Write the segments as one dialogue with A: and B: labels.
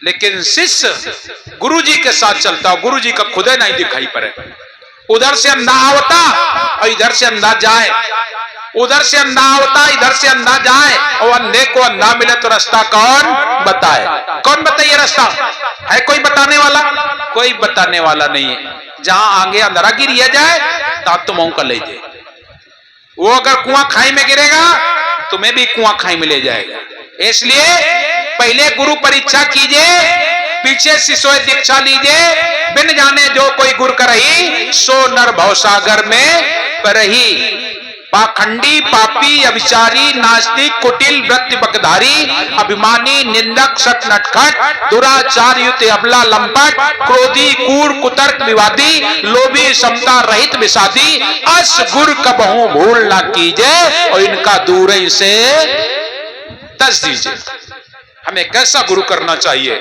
A: लेकिन शिष्य गुरु जी के साथ चलता, गुरु जी का खुदे नहीं दिखाई पड़े। उधर से अंधा आवता और इधर से अंधा जाए, उधर से अंधा आवता इधर से अंधा जाए, और अंधे को अंधा मिले तो रास्ता कौन बताए? कौन बताइए रास्ता? है कोई बताने वाला? कोई बताने वाला नहीं है। जहां आगे अंधेरा गिर जाए तो तुम का ले जाए। वो अगर कुआं खाई में गिरेगा तुम्हें भी कुआं खाई में ले जाएगा। इसलिए पहले गुरु परीक्षा कीजिए, पीछे शिष्य दीक्षा लीजिए। बिन जाने जो कोई गुर करही, सो नर भवसागर में परही। पाखंडी, पापी, अभिचारी, नास्तिक, कुटिल, वृत्ति बकधारी, अभिमानी, निंदक, सट नटखट, दुराचार युक्त अबला लंपट, क्रोधी, कूड़, कुतर्क, विवादी, लोभी, समता रहित विषादी, अस गुर कबहू भूल ना कीजिए, और इनका दूर ही से तज दीजिए। हमें कैसा गुरु करना चाहिए?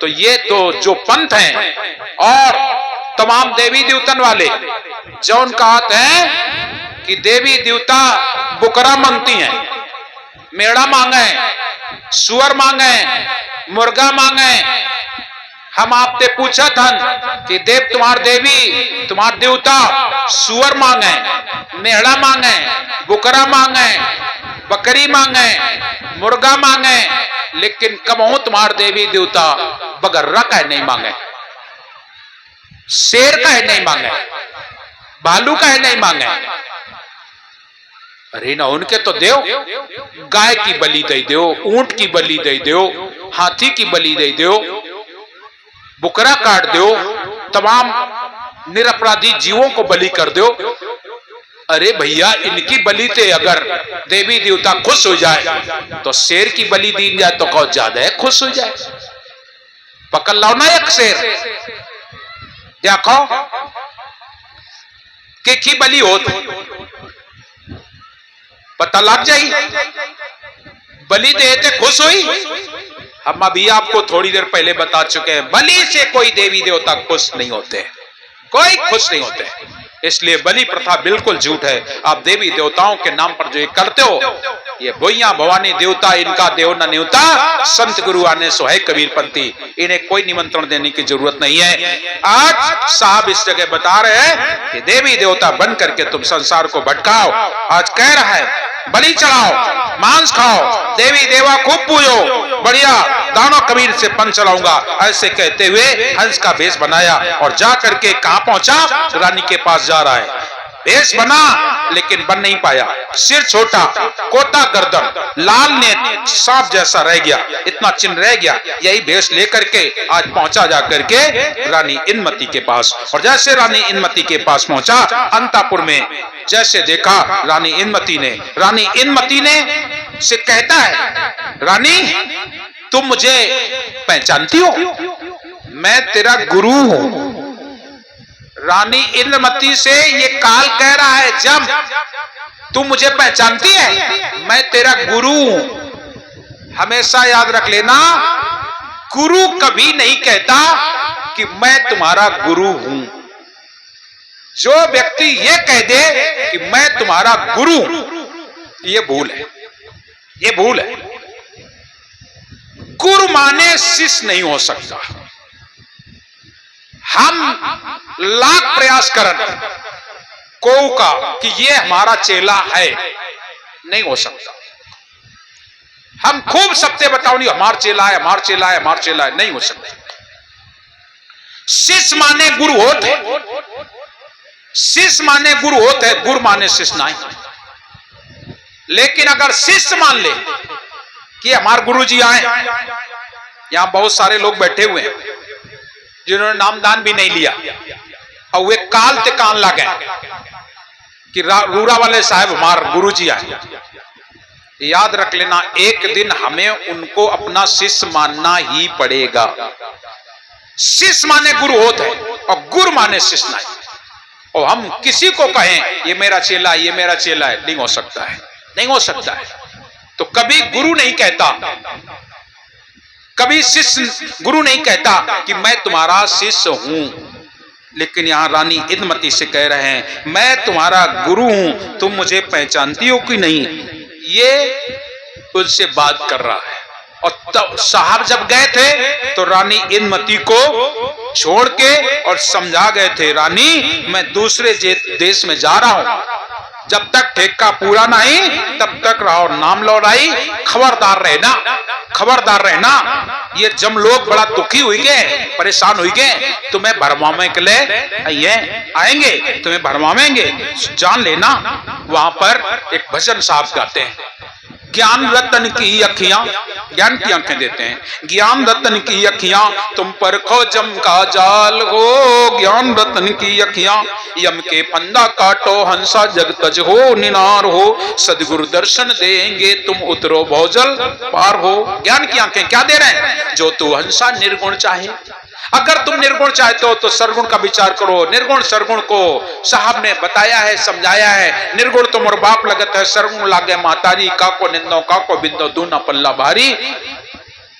A: तो ये तो जो पंथ हैं और तमाम देवी देवतन वाले जो उनका हाथ है कि देवी देवता बुकरा मांगती हैं, मेढ़ा मांगे, सुअर मांगे, मुर्गा मांगे। हम आपसे पूछा था कि देव तुम्हार देवी तुम्हार देवता सुअर मांगे, मेढ़ा मांगे, बुकरा मांगे, बकरी मांगे, मुर्गा मांगे, लेकिन कबहू तुम्हार देवी देवता बगर्रा कहे नहीं मांगे, शेर कहे नहीं मांगे, भालू कहे नहीं मांगे। अरे ना, उनके तो देव गाय की बलि दे दो, ऊंट की बलि दे दो, हाथी की बलि दे दो, बुकरा काट दो, तमाम निरपराधी जीवों को बलि कर दो। अरे भैया, इनकी बलि से अगर देवी देवता खुश हो जाए तो शेर की बलि दी जाए तो बहुत ज्यादा है खुश हो जाए। पकड़ लाओ ना एक शेर, देखो की बलि हो पता लग जाई। बलि देते खुश हुई। हम अभी आपको थोड़ी देर पहले बता चुके हैं, बलि से कोई देवी देवता खुश नहीं होते, कोई खुश नहीं होते। इसलिए बलि प्रथा बिल्कुल झूठ है। आप देवी देवताओं के नाम पर जो ये करते हो, ये भोइया भवानी देवता, इनका देव न न्यूता, संत गुरु आने सो है कबीरपंथी। इन्हें कोई निमंत्रण देने की जरूरत नहीं है। आज साहब इस जगह बता रहे हैं कि देवी देवता बन करके तुम संसार को भटकाओ। आज कह रहा है बलि चढ़ाओ, मांस खाओ, देवी देवा खूब पूजो, बढ़िया दानो कबीर से पन चलाऊंगा, ऐसे कहते हुए हंस का भेष बनाया और जा करके कहां पहुंचा? रानी के पास जा रहा है। भेष बना लेकिन बन नहीं पाया, सिर छोटा, कोटा गर्दन, लाल नेत्र, सांप जैसा रह गया, इतना चिन्ह रह गया। यही भेष लेकर के आज पहुंचा जा करके रानी इंद्रमती के पास। और जैसे रानी इंद्रमती के पास पहुंचा, अंतापुर में जैसे देखा रानी इंद्रमती ने से कहता है, रानी तुम मुझे पहचानती हो? मैं तेरा गुरु हूं। रानी इंद्रमती से ये काल कह रहा है, जब तू मुझे पहचानती है, मैं तेरा गुरु हूं। हमेशा याद रख लेना, गुरु कभी नहीं कहता कि मैं तुम्हारा गुरु हूं। जो व्यक्ति ये कह दे कि मैं तुम्हारा गुरु हूं, ये भूल है, ये भूल है। गुरु माने शिष्य नहीं हो सकता। हम लाख प्रयास करन को का कि ये हमारा चेला है, नहीं हो सकता। हम खूब सत्य बताओ, नहीं हमारा चेला है, हमारा चेला है, हमारा चेला है, नहीं हो सकता। शिष्य माने गुरु होते, शिष्य माने गुरु होते है, गुरु माने शिष्य नहीं। लेकिन अगर शिष्य मान ले कि हमारे गुरु जी आए, यहां बहुत सारे लोग बैठे हुए हैं जिन्होंने नामदान भी नहीं लिया, और वे काल ते कान लगे कि रूरा वाले साहब हमारे गुरु जी आए। याद रख लेना, एक दिन हमें उनको अपना शिष्य मानना ही पड़ेगा। शिष्य माने गुरु होते हैं और गुरु माने शिष्य नहीं। और हम किसी को कहें ये मेरा चेला, ये मेरा चेला है, नहीं हो सकता है, नहीं हो सकता है। तो कभी गुरु नहीं कहता, कभी शिष्य गुरु नहीं कहता कि मैं तुम्हारा शिष्य हूं। लेकिन यहां रानी इंद्रमती से कह रहे हैं, मैं तुम्हारा गुरु हूं, तुम मुझे पहचानती हो कि नहीं? ये उनसे बात कर रहा है। और तब साहब जब गए थे तो तो रानी इंदुमती को छोड़ के और समझा गए थे, रानी मैं दूसरे देश में जा रहा हूं, जब तक ठेका पूरा नहीं तब तक रहो, नाम लौटाई, खबरदार रहना, खबरदार रहना। ये जब लोग बड़ा दुखी हुई गए, परेशान हुई गए, तुम्हें भरमाने के लिए ये आएंगे, तुम्हें भरमावेंगे, जान लेना। वहां पर एक भजन साहब गाते हैं, ज्ञान रतन की अखियां, ज्ञान की आंखें देते हैं, ज्ञान रतन की अखियां तुम पर खो जम का जाल हो, ज्ञान रतन की अखियां यम के फंदा काटो, हंसा जग तज हो निनार हो, सदगुरु दर्शन देंगे तुम उतरो भौजल पार हो। ज्ञान की आंखें क्या दे रहे हैं? जो तू हंसा निर्गुण चाहे, अगर तुम निर्गुण चाहते हो तो सरगुण का विचार करो। निर्गुण सरगुण को साहब ने बताया है, समझाया है। निर्गुण तो मोर बाप लगत है, सरगुण लागे मातारी, काको निंदो काको बिंदो दूना पल्ला भारी।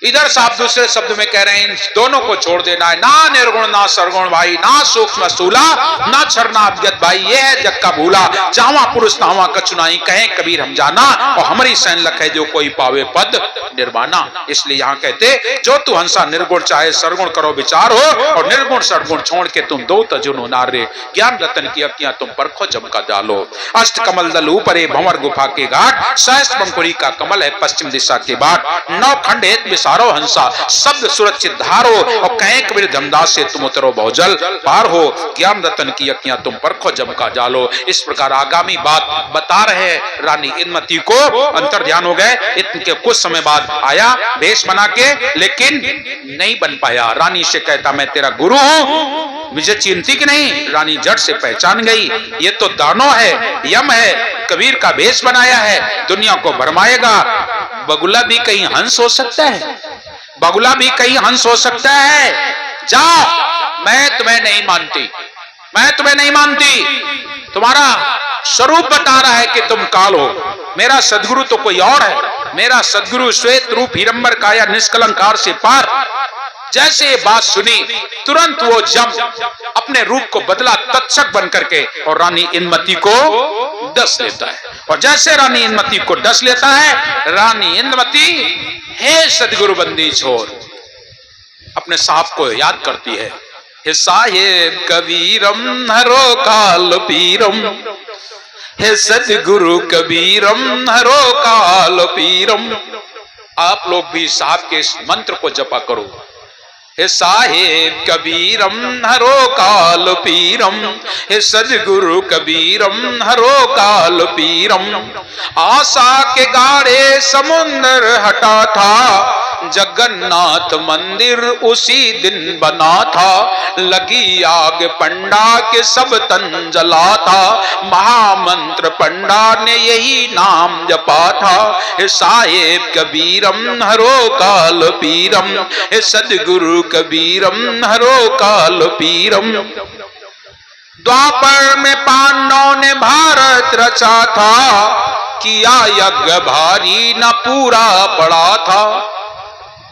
A: इधर साहब दूसरे शब्द में कह रहे हैं इन दोनों को छोड़ देना है, ना निर्गुण ना सरगुण भाई, ना सूक्ष्म स्थूला ना छरना अवगत भाई, ये है जग का भूला, जावा पुरुष नावा कचुनाई, कहे कबीर हम जाना, और हमारी सैन लख है जो कोई पावे पद निर्वाणा। इसलिए यहाँ कहते जो तू हंसा निर्गुण चाहे सरगुण करो विचार हो, और निर्गुण सरगुण छोड़ के तुम दो तजुनो नारे, ज्ञान रतन की अखियां तुम परखो जम का जालो। अष्ट कमल दल ऊपरे भंवर गुफा के घाट, सहस्त्र बंकुरी का कमल है पश्चिम दिशा के बाट, नौ खंड हेत हंसा शब्द सुरक्षित धारो, और कहें कबीर धमदास से तुम उतरो बहुजल पार हो, ज्ञान रतन की अखियां तुम परखो जम का जालो। इस प्रकार आगामी बात बता रहे रानी इंदुमती को अंतर ध्यान हो गए। इनके कुछ समय बाद आया भेष बना के, लेकिन नहीं बन पाया। रानी से कहता मैं तेरा गुरु हूं, मुझे चिंती की नहीं। रानी जड़ से पहचान गई ये तो दानव है, यम है, कबीर का भेष बनाया है, दुनिया को भरमाएगा। बगुला भी कहीं हंस हो सकता है, बगुला भी कहीं हंस हो सकता है। जाओ, मैं तुम्हें नहीं मानती, मैं तुम्हें नहीं मानती। तुम्हारा स्वरूप बता रहा है कि तुम काल हो, मेरा सदगुरु तो कोई और है। मेरा सदगुरु श्वेत रूप हिरंबर काया निष्कलंकार से पार। जैसे ये बात सुनी तुरंत वो जम अपने रूप को बदला तत्सक बन करके, और रानी इंदुमती को डस लेता है। और जैसे रानी इंदुमती को डस लेता है, रानी इंदुमती हे सदगुरु बंदी छोड़ अपने साहब को याद करती है, हे साहेब कबीरम हरो काल पीरम, हे सदगुरु कबीरम हरो काल पीरम। आप लोग भी साहब के इस मंत्र को जपा करो, हे साहेब कबीरम हरो काल पीरम, हे सदगुरु कबीरम हरो काल पीरम। आशा के गाढ़े समुद्र हटा था, जगन्नाथ मंदिर उसी दिन बना था, लगी आग पंडा के सब तन जला था, महामंत्र पंडा ने यही नाम जपा था, हे साहेब कबीरम हरो काल पीरम, हे सदगुरु कबीरम हरो काल पीरम। द्वापर में पांडवों ने भारत रचा था, किया यज्ञ भारी न पूरा पड़ा था।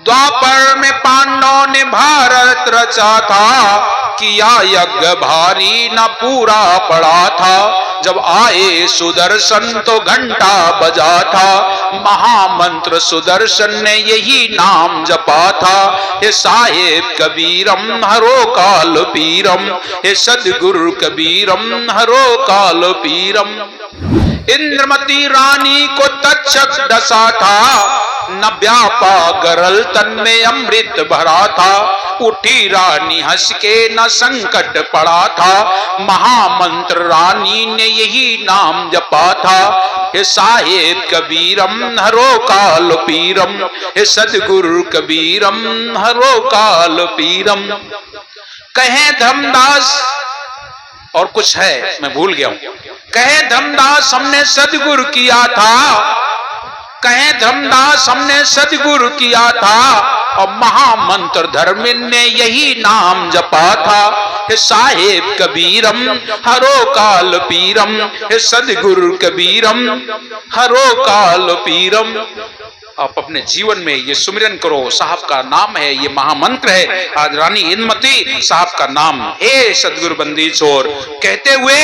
A: द्वापर में पांडवों ने भारत रचा था, किया यज्ञ भारी न पूरा पड़ा था। जब आए सुदर्शन तो घंटा बजा था, महामंत्र सुदर्शन ने यही नाम जपा था, हे साहेब कबीरम हरो काल पीरम, हे सदगुरु कबीरम हरो काल पीरम। इंद्रमती रानी को तक्षक डसा था, न व्यापा गरल तन में अमृत भरा था, उठी रानी हंस के न संकट पड़ा था, महामंत्र रानी ने यही नाम जपा था, हे साहेब कबीरम हरो काल पीरम, हे सदगुरु कबीरम हरो काल पीरम। कहे धर्मदास, और कुछ है मैं भूल गया हूं, कहे धर्मदास हमने सदगुरु किया था, कहे धर्मदास हमने सदगुरु किया था, और महामंत्र धर्मिन ने यही नाम जपा था, हे साहेब कबीरम हरो काल पीरम, हे सदगुरु कबीरम हरो काल पीरम। आप अपने जीवन में ये सुमिरन करो, साहब का नाम है, ये महामंत्र है। आज रानी इंदुमती साहब का नाम, हे सदगुरु बंदी छोर कहते हुए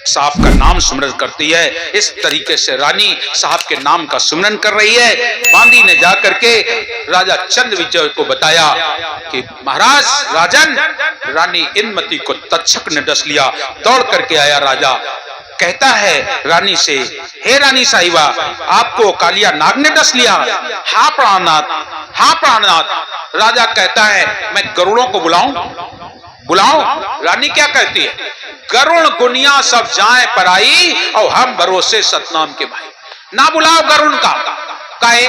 A: साहब का नाम सुमरन करती है। इस तरीके से रानी साहब के नाम का सुमरन कर रही है। बांदी ने जाकर के राजा चंद विजय को बताया कि महाराज राजन, रानी इंदुमती को तक्षक ने डस लिया। दौड़ करके आया राजा, कहता है रानी से, हे रानी साहिबा, आपको कालिया नाग ने डस लिया? हाँ प्राणनाथ, हाँ प्राणनाथ। राजा कहता है मैं गरुड़ों को बुलाऊं? बुलाओ। रानी क्या कहती है, गरुण गुनिया सब जाए पराई और हम भरोसे सतनाम के भाई। ना बुलाओ गरुण का, काहे?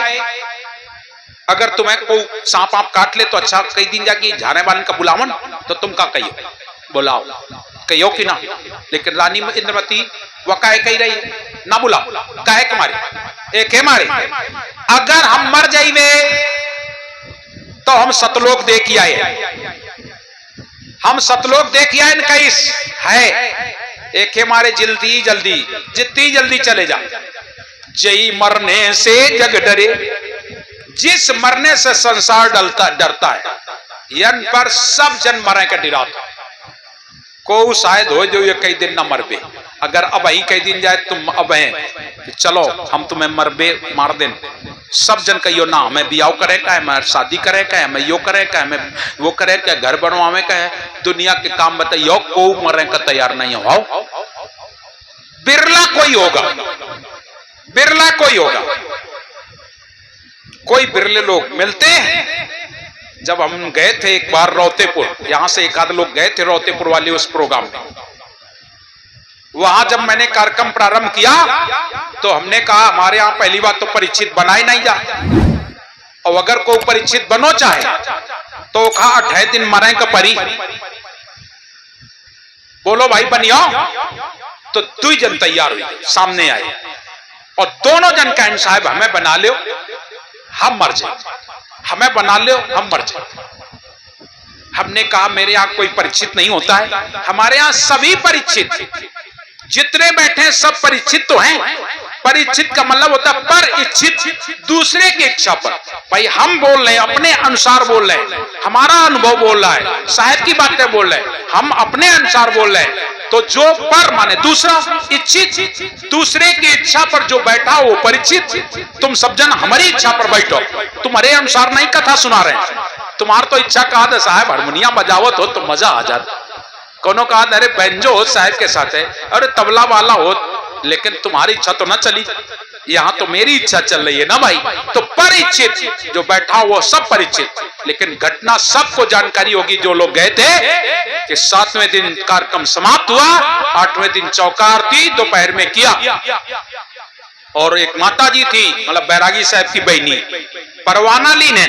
A: अगर तुम्हें कोई सांप आप काट ले तो अच्छा कई दिन जाके झाने वाले का बुलावन, तो तुम का कहियो, बुलाओ, कहियो कि ना। लेकिन रानी इंद्रमती वह काहे कही रही, ना बुलाओ, काहे के मारे, एक है मारे, अगर हम मर जाइए तो हम सतलोक देख आए, हम सतलोक देख आए कैस है, एक है मारे जल्दी जल्दी, जितनी जल्दी चले जा। जई मरने से जग डरे, जिस मरने से संसार डरता है, यन पर सब जन मरे का डराता। को शायद हो जो ये कई दिन ना मरबे, अगर अब ही कई दिन जाए तुम अब हैं चलो हम तुम्हें मरबे मार दें, सब जन कहियो ना हमें बियाह करे का है, मैं शादी करे का है, मैं यो करे का है, मैं वो करे का, घर बनवावे का है, दुनिया के काम बताइयो, को मरने का तैयार नहीं हो। बिरला कोई होगा, बिरला कोई होगा, कोई बिरले लोग मिलते हैं। जब हम गए थे एक बार रोतेपुर, यहां से एक आध लोग गए थे रोतेपुर वाले उस प्रोग्राम में, वहां जब मैंने कार्यक्रम प्रारंभ किया तो हमने कहा हमारे यहां पहली बात तो परीक्षित बनाए नहीं जा, और अगर कोई परीक्षित बनो चाहे तो कहा 28 दिन मरे का परी, बोलो भाई बनियो। तो 2 जन तैयार हुए, सामने आए और दोनों जन कहें साहब हमें बना लो हम मर जाए, हमें बना लो हम मर जाए। हमने कहा मेरे यहां कोई परीक्षित नहीं होता है, हमारे यहां सभी परीक्षित, जितने बैठे हैं सब परीक्षित तो हैं। परीक्षित का मतलब होता है पर इच्छित, दूसरे की इच्छा पर। भाई हम बोल रहे हैं, अपने अनुसार बोल रहे हैं, हमारा अनुभव बोल रहा है, साहब की बातें बोल रहे हैं, हम अपने अनुसार बोल रहे हैं। तो जो पर माने दूसरा इच्छित, दूसरे की इच्छा पर जो बैठा वो परीक्षित। तुम सब जन हमारी इच्छा पर बैठो, तुम्हारे अनुसार नहीं कथा सुना रहे हैं, तुम्हार तो इच्छा कहा था साहब हारमोनियम बजावत हो तो मजा आ जाता, कोनो कहा अरे बैंजो हो साहब के साथ है, अरे तबला वाला हो, लेकिन तुम्हारी इच्छा तो ना चली, यहां तो मेरी इच्छा चल रही है ना भाई। तो परिचित जो बैठा वो सब परिचित, लेकिन घटना सबको जानकारी होगी जो लोग गए थे कि 7वें दिन कार्यक्रम समाप्त हुआ, 8वें दिन चौका आरती दोपहर में किया। और एक माता जी थी, मतलब बैरागी साहब की बहनी, परवाना ली ने,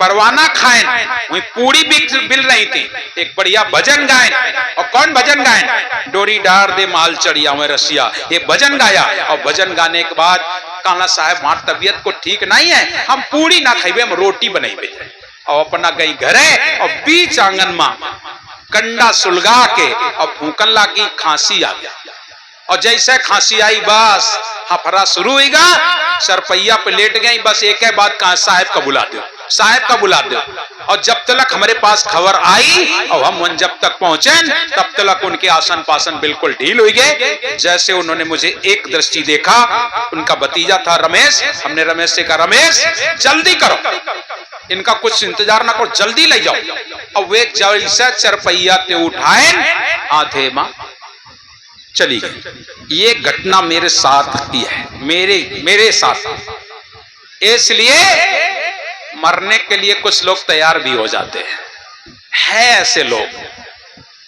A: परवाना खाएं, वही पूरी बिल रही थी, एक बढ़िया भजन गायन। और कौन भजन गायन, डोरी डार दे माल चढ़िया हुए रसिया, ये भजन गाया। और भजन गाने के बाद कहना साहब हमारी तबीयत को ठीक नहीं है, हम पूरी ना खाइबे, हम रोटी बनाइबे। और अपना गई घरे और बीच आंगन में कंडा सुलगा के और फूकन लागी, खांसी आ गया। और जैसे खांसी आई बस हफरा शुरू होगा, सरपैया पे लेट गई, बस एक है बात कहा साहब का बुला दो, साहब का बुला दो। और जब तक हमारे पास खबर आई और हम जब तक पहुंचे तब तक उनके आसन पासन बिल्कुल ढील हो गए। जैसे उन्होंने मुझे एक दृष्टि देखा, उनका भतीजा था रमेश, हमने रमेश से कहा रमेश जल्दी करो, इनका कुछ इंतजार ना करो, जल्दी ले जाओ। और वे जैसे चरपैया ते उठाए आधे मां चली गई। ये घटना मेरे साथ की है, मेरे साथ। इसलिए मरने के लिए कुछ लोग तैयार भी हो जाते हैं ऐसे लोग।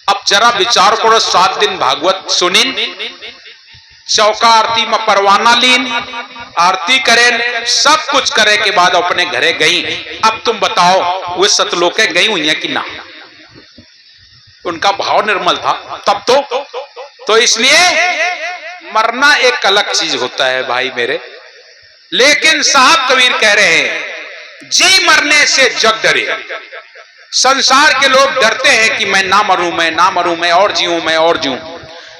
A: अब जरा विचार करो, 7 दिन भागवत सुनिन, चौका आरती में परवाना लीन, आरती करें, सब कुछ करे के बाद अपने घरे गई। अब तुम बताओ वे सतलोके गई हुई है कि ना? उनका भाव निर्मल था तब तो इसलिए मरना एक अलग चीज होता है भाई मेरे। लेकिन साहब कबीर कह रहे हैं जी मरने से जग डरे। संसार के लोग डरते हैं कि मैं ना मरूं, मैं ना मरूं, मैं और जीऊं, मैं और जीऊं।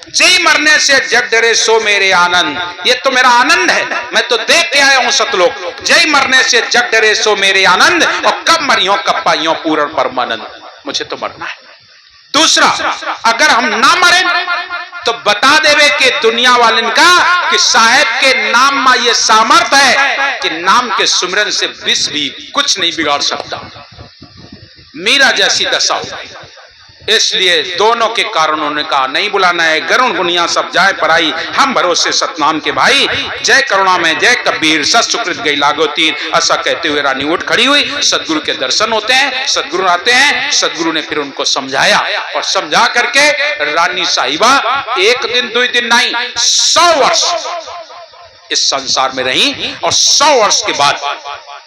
A: जी मरने से जग डरे सो मेरे आनंद, ये तो मेरा आनंद है, मैं तो देख के आया हूं सतलोक। जय मरने से जग डरे सो मेरे आनंद, और कब मरियो कब पाइयो पूर्ण परमानंद, मुझे तो मरना है। दूसरा, अगर हम ना मरे तो बता देवे कि दुनिया वालन का कि साहेब के नाम में ये सामर्थ है कि नाम के सुमरन से विष भी कुछ नहीं बिगाड़ सकता। मीरा जैसी दशा हो। इसलिए दोनों के कारण उन्होंने कहा नहीं बुलाना है। गरुण गुनिया सब जाए पराई, हम भरोसे सतनाम के भाई। जय करुणा में जय कबीर, सत सुकृत गई लागो तीर। ऐसा कहते हुए रानी उठ खड़ी हुई। सदगुरु के दर्शन होते हैं, सदगुरु आते हैं। सदगुरु ने फिर उनको समझाया और समझा करके रानी साहिबा एक दिन 2 दिन नहीं 100 वर्ष इस संसार में रही और 100 वर्ष के बाद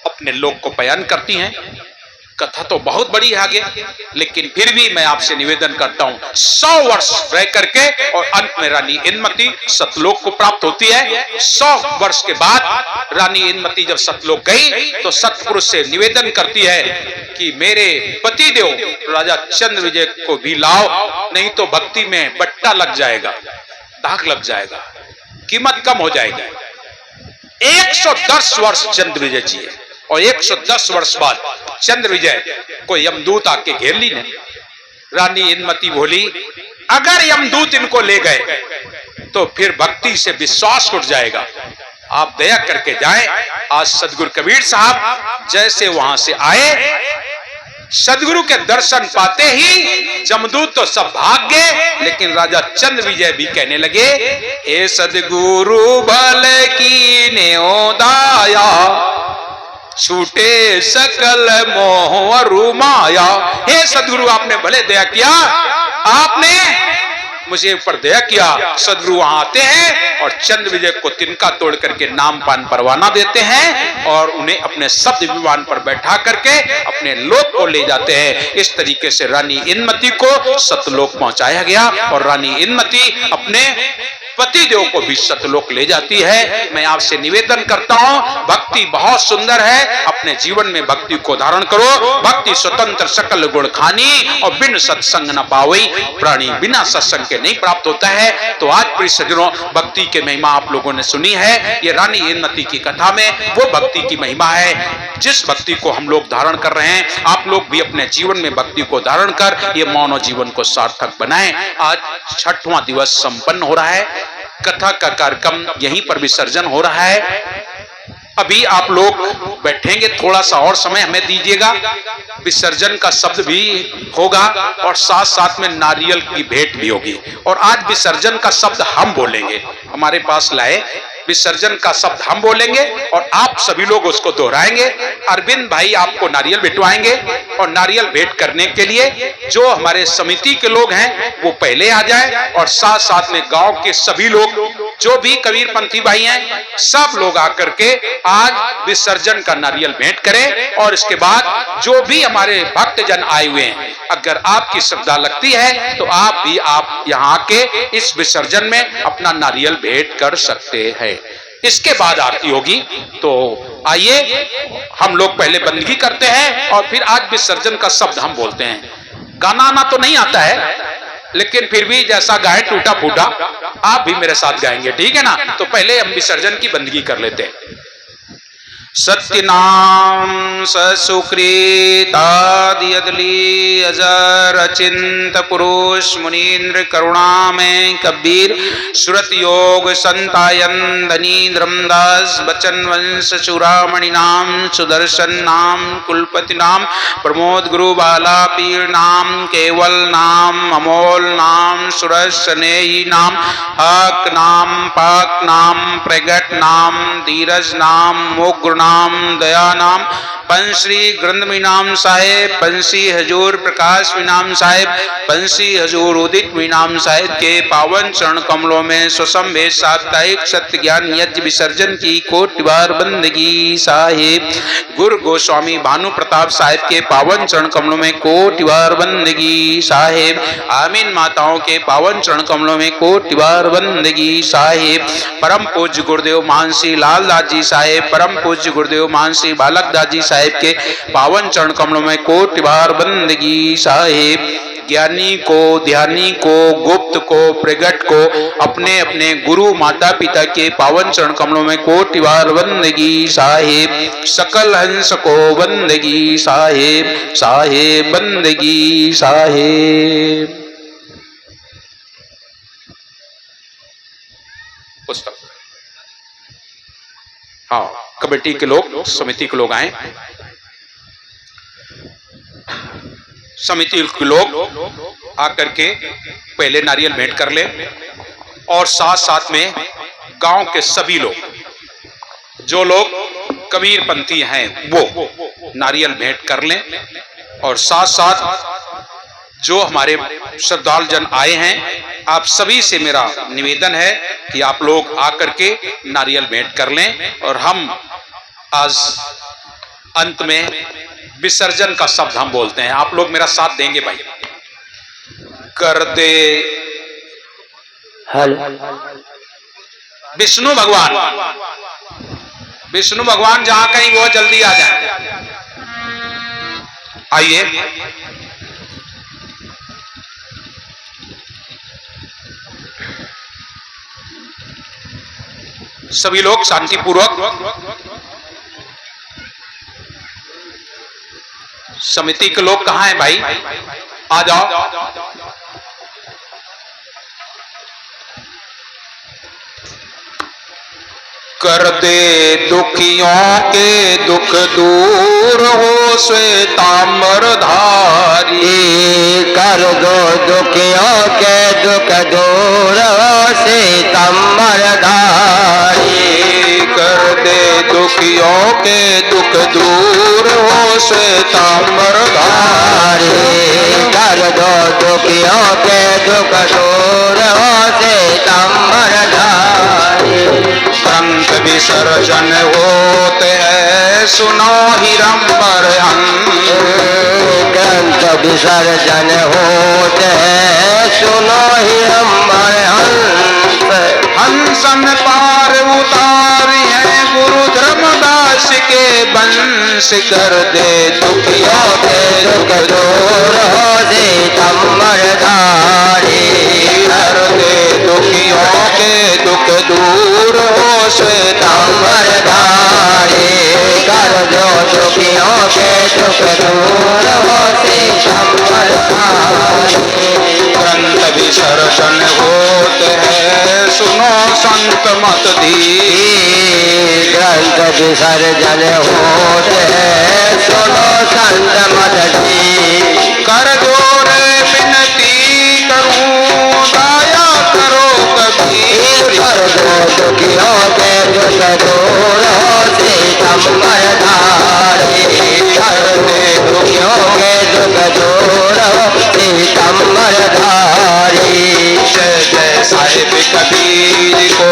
A: अपने लोक को बयान करती हैं। कथा तो बहुत बड़ी है आगे, लेकिन फिर भी मैं आपसे निवेदन करता हूं 100 वर्ष रह करके और अंत में रानी इंद्रमती सतलोक को प्राप्त होती है। 100 वर्ष के बाद रानी इंद्रमती जब सतलोक गई तो सतपुरुष से निवेदन करती है कि मेरे पति देव राजा चंद्रविजय को भी लाओ, नहीं तो भक्ति में बट्टा लग जाएगा, दाग लग जाएगा, कीमत कम हो जाएगी। 110 वर्ष चंद्रविजय जी है और 110 वर्ष बाद चंद्रविजय को यमदूत आके घेर ली ने। रानी इंद्रमती बोली अगर यमदूत इनको ले गए तो फिर भक्ति से विश्वास उठ जाएगा, आप दया करके जाएं। आज सदगुरु कबीर साहब जैसे वहां से आए, सदगुरु के दर्शन पाते ही जमदूत तो सब भाग गए, लेकिन राजा चंद्रविजय भी कहने लगे ए सदगुरु भल की नेओदाया, छूटे सकल मोह रुमाया। हे सदगुरु आपने भले दया किया, आपने मुझे ऊपर दया किया। सदगुरु वहां आते हैं और चंद्रविजय को तिनका तोड़ करके नाम पान परवाना देते हैं और उन्हें अपने शब्द विमान पर बैठा करके अपने लोक को ले जाते हैं। इस तरीके से रानी इंद्रमती को सतलोक पहुंचाया गया और रानी इंद्रमती अपने पति देव को भी सतलोक ले जाती है। मैं आपसे निवेदन करता हूं भक्ति बहुत सुंदर है, अपने जीवन में भक्ति को धारण करो। भक्ति स्वतंत्र सकल गुण खानी और बिन सत्संग न पावई प्राणी, बिना सत्संग के नहीं प्राप्त होता है। तो आज प्रिय सज्जनों भक्ति की महिमा आप लोगों ने सुनी है। ये रानी इंद्रमती की कथा में वो भक्ति की महिमा है जिस भक्ति को हम लोग धारण कर रहे हैं। आप लोग भी अपने जीवन में भक्ति को धारण कर ये मानव जीवन को सार्थक बनाएं। आज 6वां दिवस संपन्न हो रहा है, कथा का कार्यक्रम यहीं पर विसर्जन हो रहा है। अभी आप लोग बैठेंगे, थोड़ा सा और समय हमें दीजिएगा। विसर्जन का शब्द भी होगा और साथ साथ में नारियल की भेंट भी होगी। और आज विसर्जन का शब्द हम बोलेंगे, हमारे पास लाए विसर्जन का शब्द हम बोलेंगे और आप सभी लोग उसको दोहराएंगे। अरविंद भाई आपको नारियल भेंटवाएंगे और नारियल भेंट करने के लिए जो हमारे समिति के लोग हैं वो पहले आ जाए और साथ साथ में गांव के सभी लोग जो भी कबीरपंथी भाई हैं सब लोग आकर के आज विसर्जन का नारियल भेंट करें। और इसके बाद जो भी हमारे भक्तजन आए हुए हैं, अगर आपकी श्रद्धा लगती है तो आप भी यहाँ आके इस विसर्जन में अपना नारियल भेंट कर सकते हैं। इसके बाद आरती होगी। तो आइए हम लोग पहले बंदगी करते हैं और फिर आज विसर्जन का शब्द हम बोलते हैं। गाना आना तो नहीं आता है, लेकिन फिर भी जैसा गाए टूटा फूटा आप भी मेरे साथ गाएंगे, ठीक है ना। तो पहले हम विसर्जन की बंदगी कर लेते हैं। सत्य नाम सुकृतादियदली अजर अचिंत पुरुष मुनीन्द्र करुणा में कबीर सुरत योग संतायन धनी धर्मदास बचन वंश चूड़ामणि नाम सुदर्शन नाम कुलपति नाम प्रमोद गुरु बाला पीर नाम केवल नाम अमोल नाम सुरज स्नेही नाम हक नाम पाक नाम प्रगट नाम धीरज नाम मोग्र नाम दया नाम पंश्री ग्रंथमी नाम साहेब पंशी हजूर प्रकाश नाम साहेब पंशी हजूर उदित नाम साहेब के पावन चरण कमलों में स्वसंभे साप्ताहिक सत्य ज्ञान यज्ञ विसर्जन की कोटि बार बंदगी साहेब। गुरु गोस्वामी भानु प्रताप साहेब के पावन चरण कमलों में कोटि बार बंदगी साहेब। आमीन माताओं के पावन चरण कमलों में कोटि बार बंदगी साहेब। परम पूज्य गुरुदेव मानसी लाल दास जी साहेब, परम पूज्य गुरुदेव मानसी बालक दास जी साहेब के पावन चरण कमलों में कोटि बार बंदगी साहेब। ज्ञानी को, ध्यानी को, गुप्त को, प्रगट को अपने अपने गुरु माता पिता के पावन चरण कमलों में कोटि बार बंदगी साहेब। सकल हंस को बंदगी साहेब, साहेब बंदगी साहेब। पुस्तक। हाँ, कमेटी के लोग, समिति के लोग आए, समिति के लोग आकर के पहले नारियल भेंट कर ले और साथ साथ में गांव के सभी लोग, जो लोग कबीर पंथी हैं, वो नारियल भेंट कर लें और साथ साथ जो हमारे श्रद्धालु जन आए हैं, आप सभी से मेरा निवेदन है कि आप लोग आकर के नारियल भेंट कर लें और हम आज अंत में विसर्जन का शब्द हम बोलते हैं। आप लोग मेरा साथ देंगे भाई। कर दे विष्णु भगवान, विष्णु भगवान जहां कहीं वो जल्दी आ जाए। आइए, सभी लोग शांतिपूर्वक। समिति के लोग कहां हैं भाई? आ जाओ। कर दे दुखियों के दुख दूर हो श्वेतांबर धारी,
B: कर दो दुखियों के दुख दूर हो श्वेतांबर धारी,
A: कर दे दुखियों के दुख दूर हो श्वेतांबर धारी,
B: कर दो दुखियों के दुख दूर हो श्वेतांबर धारी।
A: ग्रंथ विसर्जन होते हैं सुनो हिरंबर हंस,
B: ग्रंथ विसर्जन होते हैं सुनो हिरंबर हंस,
A: हंसन पार उतारी है गुरु धर्मदास के वंश, कर दे दुखियों के
B: दुख दूर हो श्वेतांबर धारी,
A: कर दे दुखियों के दुख दूर हो श्वेतांबर
B: धारी, कर दो दुखियों के दुख दूर हो श्वेतांबर धारी।
A: ग्रंथ विसर्जन होते हैं सुनो संत मत दी,
B: ग्रंथ विसर्जन होते हैं सुनो संत मत दी,
A: कर जोर विनती करूं दया करो कबीर,
B: कर दो दुखियों के दुख दूर हो श्वेतांबर धारी, कर दे दुखियों के दुख दूर हो श्वेतांबर धारी।
A: जय जय साहिब कबीर को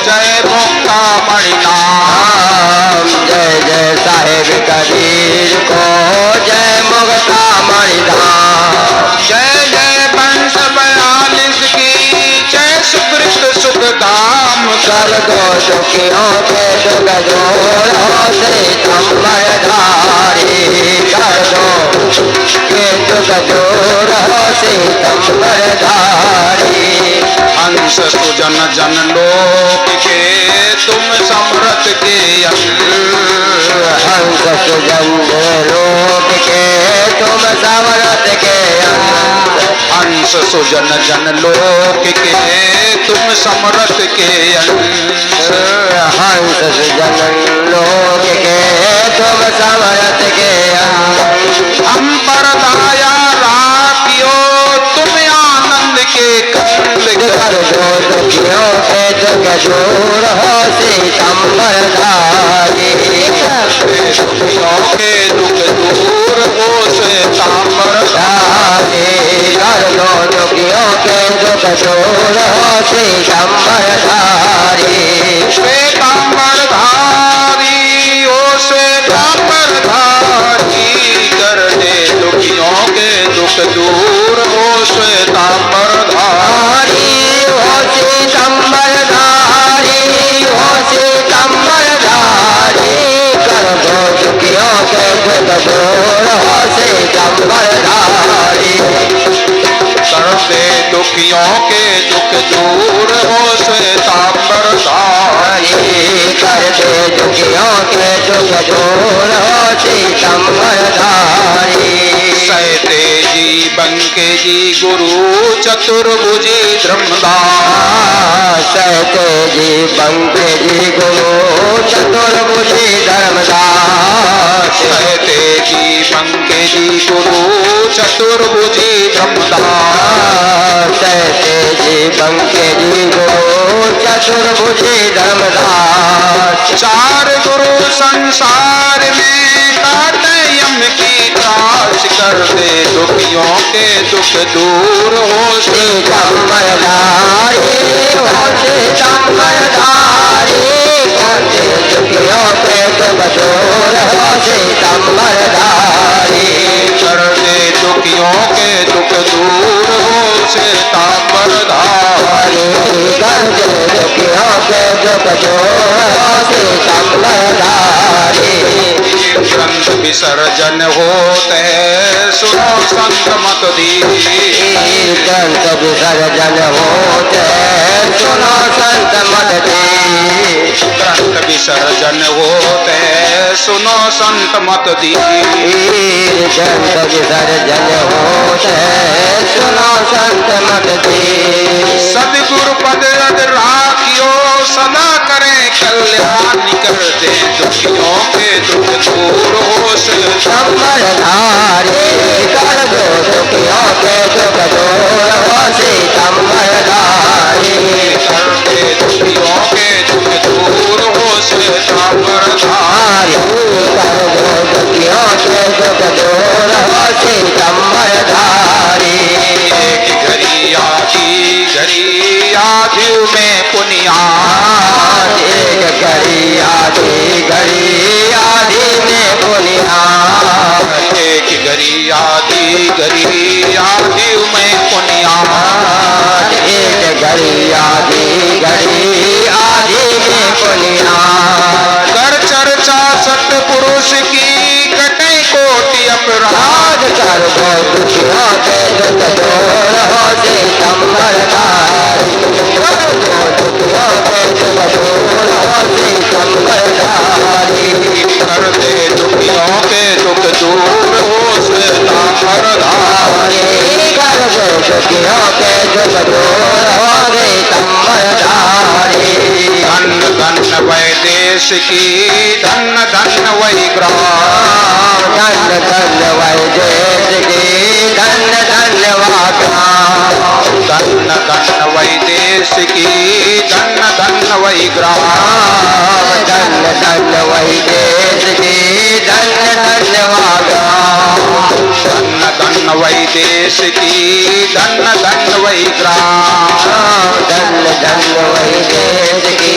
A: जय मुक्ता मणिनाम,
B: जय जय साहिब कबीर को जय मुक्ता मणिधाम,
A: जय जय वंश 42 की जय सुकृत सुखधाम,
B: कर दो दुखियों के दुख दूर हो श्वेतांबर धारी, कर दो के दुख दूर हो श्वेतांबर धारी।
A: हंस सुजन जन लोक के तुम समरथ के
B: हंस सुजन लोक के तुम समरथ के
A: हंस सुजन जन लोक के तुम समरथ के
B: हंस सुजन लोक के तुम समरथ के
A: हम पर दया राखियो तुम आनंद के कंद,
B: कर दो दुखियों के दुख दूर हो श्वेतांबर धारी,
A: दुखियों के दुख दूर हो श्वेतांबर
B: धारी, कर दो दुखियों के दुख दूर हो श्वेतांबर धारी,
A: श्वेतांबर धारी ओ श्वेतांबर धारी, कर दे दुखियों के दुख दूर हो श्वेतांबर धारी,
B: हो श्वेतांबर धारी, हो श्वेतांबर धारी, कर दो दुखियों के दुख दूर हो श्वेतांबर धारी,
A: कर दे दुखियों के दुख दूर हो श्वेतांबर धारी,
B: कर दे दुखियों के दुख दूर हो श्वेतांबर धारी।
A: सहते जीवन के जी गुरु चतुर्भुजी धर्मदास।
B: सहते जी बंके जी गुरु चतुर्भुजी धर्मदास।
A: सहते जी बंके जी गुरु चतुर्भुजी धर्मदास।
B: सहते जी बंके जी गुरु चतुर्भुजी धर्मदास।
A: चार गुरु संसार में काटे यम की त्रास, कर दे दुखियों के दुख दूर हो
B: श्रीचंबरधारी हो श्रीचंबरधारी, कर दे दुखियों के दुख दूर हो श्रीचंबरधारी।
A: कर दे दुखियों के दुख दूर हो श्वेतांबरधारी।
B: कर दे दुखियों के दुख दूर हो श्रीचंबरधारी।
A: ग्रंथ विसर्जन होते सुनो संत मत दीजिए।
B: ग्रंथ विसर्जन होते सुनो संत मत दीजिए।
A: ग्रंथ विसर्जन होते सुनो संत मत दीजिए।
B: ग्रंथ विसर्जन होते सुनो संत मत दीजिए।
A: सदगुरु पद रद राखियो सदा करें कल्याण, कर दे दुखियों के दुख दूर हो
B: श्रीचंबरधारी। कर दो दुखियों के दुख दूर हो श्रीचंबरधारी।
A: कर दे दुखियों के दुख दूर हो श्वेतांबरधारी।
B: कर दो दुखियों के दुख दूर हो श्रीचंबरधारी।
A: एक घड़ी आधी में पुनियाद।
B: एक घड़ी आधी में पुनियाद।
A: एक घड़ी आधी में पुनियाद।
B: एक घड़ी आधी में पुनियाद।
A: कर चर्चा सतपुरुष की कटे कोटि अपराध।
B: कर दो दुखियों के दुख दूर हो श्रीचंबरधारी। कर दो दुखियों के दुख दूर हो श्रीचंबरधारी।
A: कर दे दुखियों के दुख दूर हो श्वेतांबरधारी।
B: कर दो दुखियों के दुख दूर हो श्रीचंबरधारी।
A: धन धन वै देश की धन धन वै ग्राम।
B: धन धन वै देश की धन धन वा ग्राम।
A: धन धन वै देश की धन धन वै ग्राम।
B: धन धन वै देश की धन धन वा ग्राम।
A: धन धन वै देश की धन धन वै ग्राम।
B: धन धन वै देश की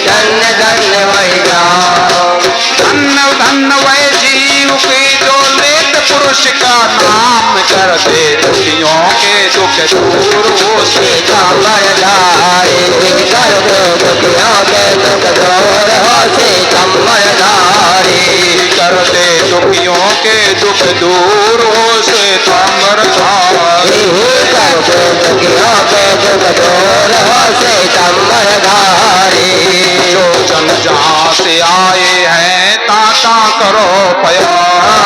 B: धन धन वै ग्राम।
A: धन धन वै जीव की जो लेत पुरुष का नाम, कर दे दुखियों के दुख दूर हो
B: श्रीचंबरधारी। कर दो दुखियों के दुख दूर हो श्रीचंबरधारी।
A: कर दे दुखियों के दुख दूर हो श्वेतांबरधारी।
B: कर दो दुखियों के दुख दूर हो श्रीचंबरधारी।
A: जो जन जहाँ से आए हैं ताता करो प्यार।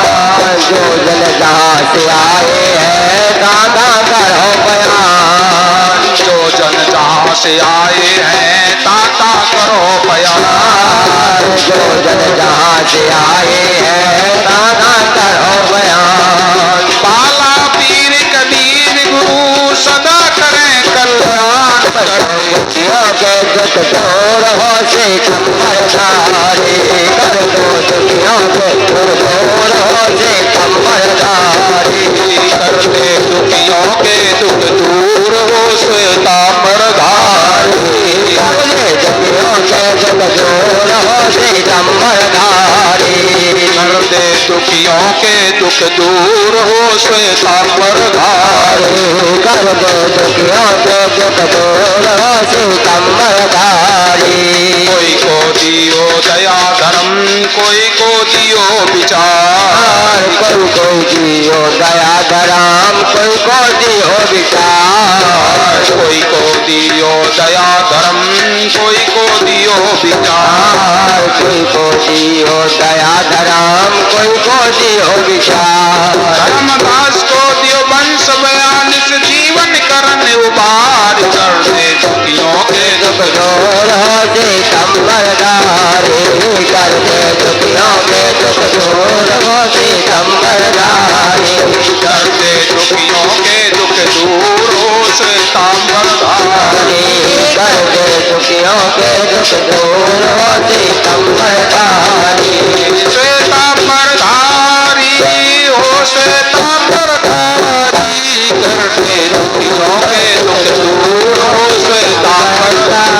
B: जो जन जहाँ से आए हैं दादा करो बयान।
A: जो जन जहाँ से आए हैं ताता करो प्यार।
B: जो जन जहाँ से आए हैं दादा करो बयान।
A: बाला पीर कबीर गुरु सदा करें कल्याण।
B: दुखियों के दुख दूर हो श्रीचंबरधारी। कर दो दुखियों के दुख दूर हो श्रीचंबरधारी।
A: कर दे दुखियों के दुख दूर हो श्वेतांबरधारी।
B: कर दे दुखियों के दुख दूर हो श्रीचंबरधारी।
A: कर दे दुखियों के दुख दूर हो श्वेतांबरधारी।
B: कर दो दुखियों के दुख दूर हो श्रीचंबरधारी।
A: कोई को दियो दया धर्म, कोई को दियो विचार।
B: कोई को दियो दया धर्म, कोई को दियो विचार।
A: कोई को दियो दया धर्म, कोई को दियो विचार।
B: कोई को दियो दया धर्म, कोई को दियो विचार।
A: धर्मदास को दियो वंश 42 जी
B: सितंबरदारी कर दे दुखियों के दुख दूर हो सितंबरदारी
A: कर दे दुखियों के दुख दूर हो सितंबरदारी
B: कर दे दुखियों के दुख दूर हो सितंबरदारी
A: सितंबरधारी हो सितंबरधारी कर दे दुखियों के दुख दूर हो सितंबरधारी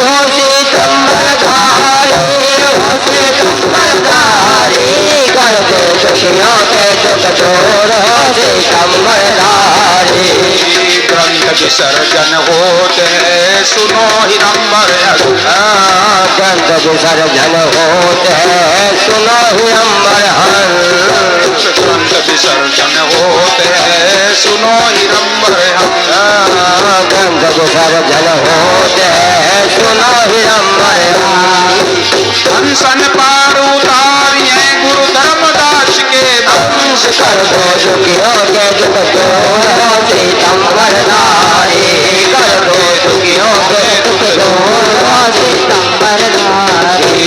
B: हो सितंबरधारी हो सितंबरधारी कर दे दुखियों के दुख दूर हो सितंबरधारी
A: ग्रंथ विसर्जन होते हैं सुनो ही नंबर
B: ग्रंथ विसर्जन होते हैं सुनो ही नंबर
A: ग्रंथ विसर्जन होते हैं सुनो ही नंबर
B: ग्रंथ विसर्जन होते हैं सुनो ही नंबर
A: अनशन पार उतारिए गुरु धर्मदास के वंश
B: कर दो दुखियों के दुख दूर हो सितंबरधारी कर दो दुखियों के दुख दूर हो सितंबरधारी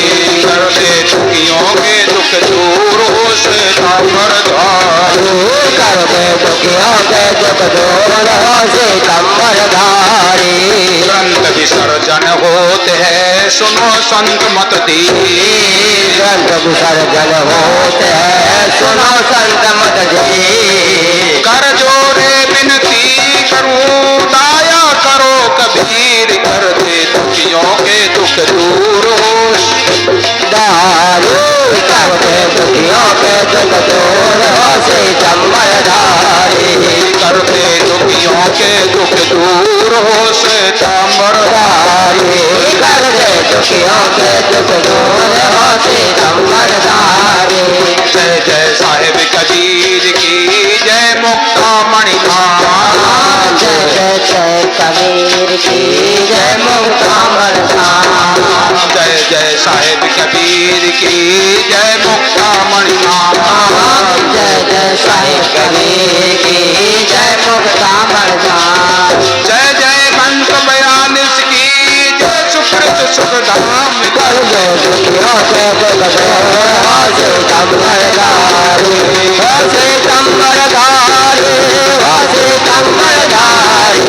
A: कर दे दुखियों के दुख दूर हो सितंबरधारी
B: कर दे दुखियों के दुख दूर हो सितंबरधारी
A: ग्रंथ विसर्जन होते हैं सुनो संत मत दी
B: ग्रंथ विसर्जन होते हैं सुनो संत मत दी
A: कर जोरे विनती करूं दाया करो कबीर कर दे दुखियों के दुख दूर हो
B: दारू कर दे दुखियों के दुख दूर हो सितंबरधारी
A: कर दे दुखियों के दुख दूर हो सितंबरधारी
B: कर दे दुखियों के दुख दूर हो सितंबरधारी
A: जय जय साहिब कबीर की जय मुक्ता मणिधाम
B: जय जय जय कबीर की जय मुक्तामण धाम
A: जय जय साहिब कबीर की जय मुक्ता मणिधाम
B: जय जय साहिब कबीर की जय मुक्तामण धाम
A: जय जय बंत 42 की जय सुकृत सुखधाम
B: कर दो दुखियों के दुख दूर हो सितंबरधारी हो सितंबरधारी हो सितंबरधारी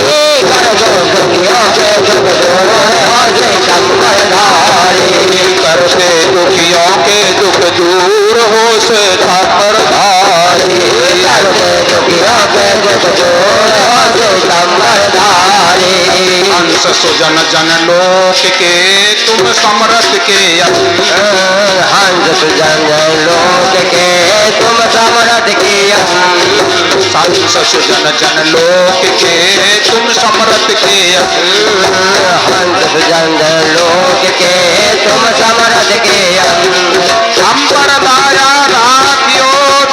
B: कर दो दुखियों के दुख दूर हो सितंबरधारी
A: कर दे दुखियों के दुख दूर हो सितंबरधारी
B: कर दे दुखियों के दुख दूर हो सितंबरधारी
A: हंस सुजन जन लोक के तुम समरथ के
B: हंस सुजन लोक के तुम समरथ के
A: हंस सुजन जन लोक के तुम समरथ के
B: हंस सुजन लोक के तुम समरथ के
A: हम पर दाया राखियो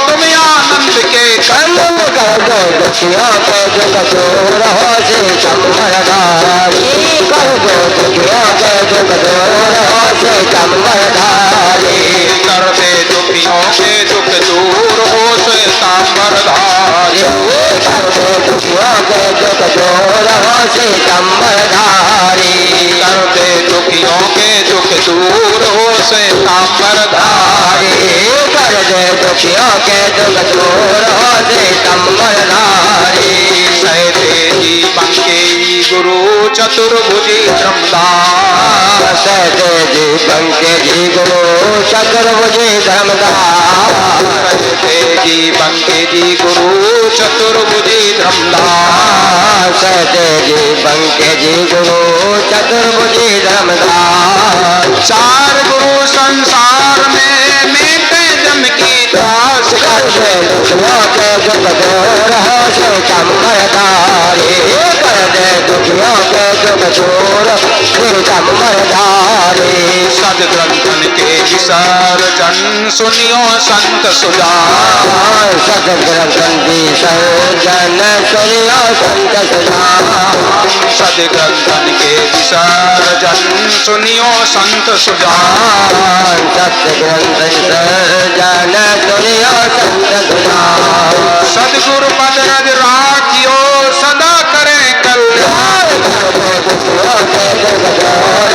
A: तुम आनंद के
B: कलम कर दो दुखियों के दुख दूर हो सितंबरधारी कर दो दुखियों के दुख दूर हो सितंबरधारी
A: कर दे दुखियों के दुख दूर हो सितंबरधारी
B: कर दो दुखियों के दुख दूर हो सितंबरधारी
A: कर दे दुखियों के दुख दूर हो सितंबरधारी
B: कर दे दुखियों के दुख दूर हो सितंबरधारी
A: सहते जी बंके गुरु चतुर्भुजी धर्मदास
B: सहते जी बंके जी गुरु चतुर्भुजी धर्मदास
A: सहते जी बंके जी गुरु चतुर्भुजी धर्मदास
B: सहते जी बंके जी गुरु चतुर्भुजी धर्मदास
A: चार गुरु संसार में मेटे जम की दास
B: कर दे दुखियों के दुख दूर हो सितंबरधारी कर दे दुखियों के दुख दूर सितंबरधारी
A: सदग्रंथन के विसर्जन सुनियो संत सुजान
B: सदग्रंथन विसर्जन सुनियो संत सुजान
A: सदग्रंथन के विसर्जन सुनियो संत सुजान
B: सदग्रंथ विसर्जन सुनियो संत सुजान
A: सदगुरु पद रज राखियो सदा करे कल्याण
B: कर दे दुखियों के दुख दूर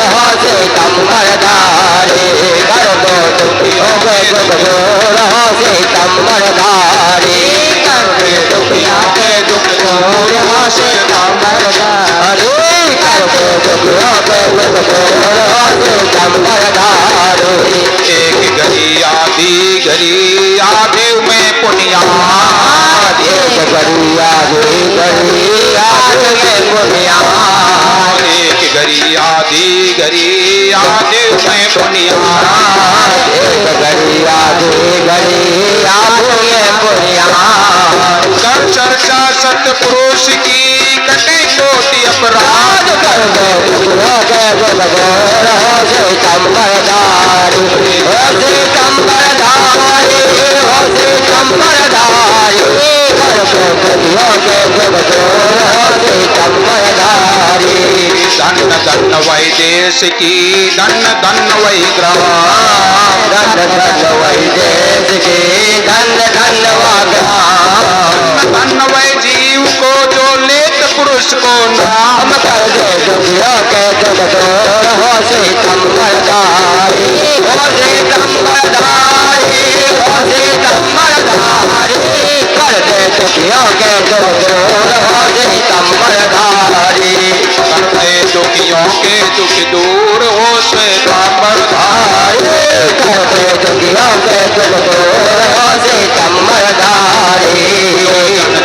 B: घड़ी आधी घड़ी याद में बुनियाद
A: एक घड़ी आधी घड़ी याद में बुनियाद
B: एक घड़ी आधी घड़ी याद में बुनियाद
A: कर चर्चा सतपुरुष की कटे कोटि अपराध
B: कर दो दुखियों के दुख दूर हो से कंबरदारी हो से कंबरदारी हो से कंबरदारी कर दो दुखियों के दुख दूर हो से कंबरदारी
A: धन धन वही देश की धन धन वही ग्राम
B: धन धन वही देश की धन धन वाग्राम
A: धन वही जीव को जो लेत पुरुष को नाम
B: कर दे दुखियों के दुख दूर हो से कंबरदारी हो से कंबरदारी हो से कंबरदारी कर दे दुखियों के दुख दूर हो से कंबरदारी
A: करते दुखियों के दुख दूर हो से कंबरधारी
B: कर दे दुखियों के दुख दूर हो से कंबरदारी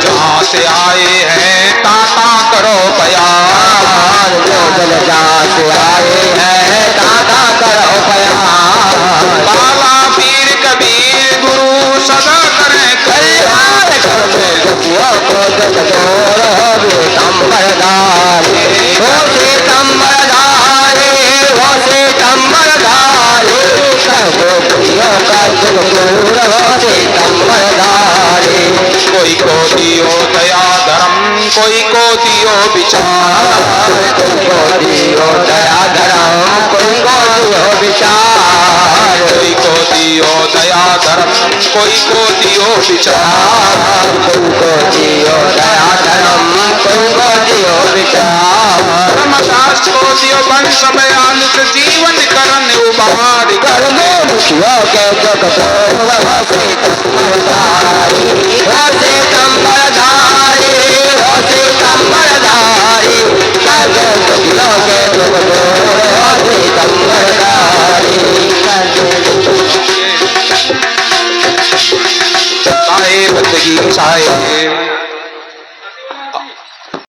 A: जहाँ से आए हैं ताता करो प्यार
B: जो जल जहाँ से आए हैं दादा करो प्यार
A: बाला पीर कबीर गुरु सदा करें
B: कल्याण कर दे दुखियों को दुख दूर हो से कंबरदारी हो से कंबरदारी हो से कंबरदारी कर दे दुखियों का दुख दूर हो से कंबरदारी
A: कोई को दियो दया धर्म कोई को दियो विचार
B: कोई को दियो दया धर्म कोई को दियो विचार
A: कोई को दियो दया धर्म कोई को दियो विचार
B: कोई को दियो दया धर्म कोई को दियो विचार
A: धर्मदास को दियो वंश बयान से जीवन करण उबार
B: कर दो दुखियों के दुख दूर हो से कंबरदारी हो से कंबरदारी हो से कंबरदारी कर दो दुखियों के दुख दूर हो से कंबरदारी
A: चाहे बंदगी चाहे